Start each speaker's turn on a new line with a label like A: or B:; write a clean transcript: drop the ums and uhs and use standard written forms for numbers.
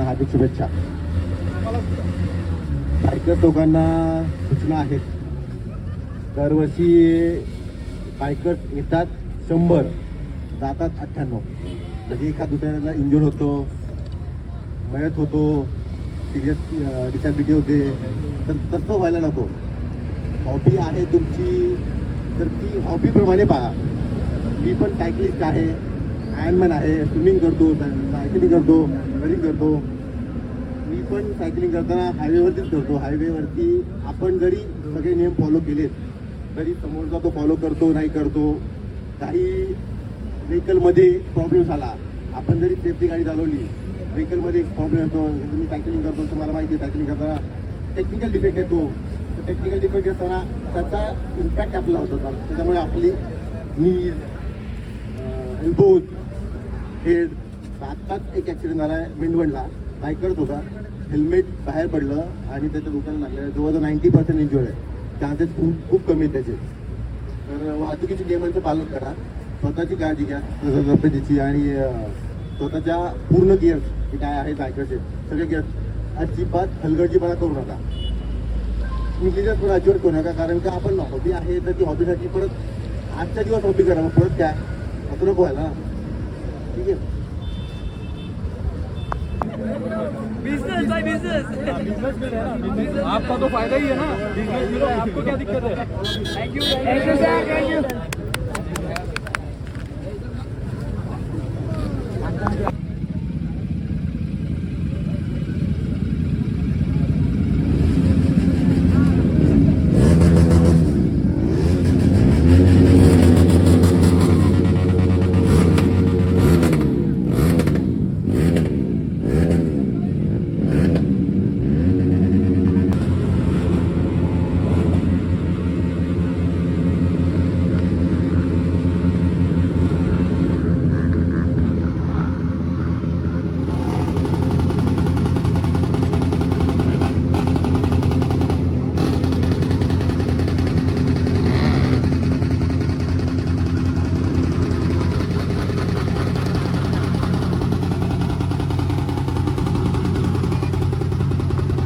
A: हार्दिक शुभेच्छा. बायकर लोकांना सूचना आहेत. दरवर्षी बायकर्स येतात 100, जातात 98. म्हणजे एका दुसऱ्याला इंजुर्ड होतो, मयत होतो, सिरियस डिसॅबिलिटी होते. तर तसं व्हायला नको. हॉबी आहे तुमची तर ती हॉबीप्रमाणे पहा. मी पण सायकलिस्ट आहे, आयर्नमॅन आहे, स्विमिंग करतो, सायकलिंग करतो, रनिंग करतो. मी पण सायकलिंग करताना हायवेवरतीच करतो. हायवेवरती आपण जरी सगळे नियम फॉलो केलेत तरी समोरचा तो फॉलो करतो नाही करतो. काही व्हेकलमध्ये प्रॉब्लेम झाला, आपण जरी सेफ्टी गाडी चालवली, व्हेकलमध्ये प्रॉब्लेम येतो. मी सायकलिंग करतो तर मला माहिती आहे सायकलिंग करताना टेक्निकल डिफेक्ट येतो. टेक्निकल डिफेक्ट असताना त्याचा इम्पॅक्ट आपला होतो. त्याच्यामुळे आपली नीज, एल्बोज, हेड. आत्ताच एक ॲक्सिडेंट झाला आहे मेंढवणला. बायकर्स होता, हेल्मेट बाहेर पडलं आणि त्याच्या दुकानात लागलं. जवळजवळ 90% इंजुर्ड आहे. चान्सेस खूप कमी आहेत त्याचे. तर वाहतुकीच्या नियमांचं पालन करा, स्वतःची काळजी घ्या तब्येतीची आणि स्वतःच्या पूर्ण गिअर्स जे काय आहे बायकरचे सगळे गिअर्स अजिबात हलगर्जीपणा करू नका. निगेटिव्ह पण अजिबात करू नका. कारण का आपण हॉबी आहे तर ती हॉबीसाठी परत आजच्या दिवस हॉबी करा, मग परत काय असं नको व्हायला. ठीक आहे.
B: बिजनेस बाय बिजनेस आपका तो फायदा ही है ना. बिजनेस में आपको क्या दिक्कत है. Thank you sir. Thank you.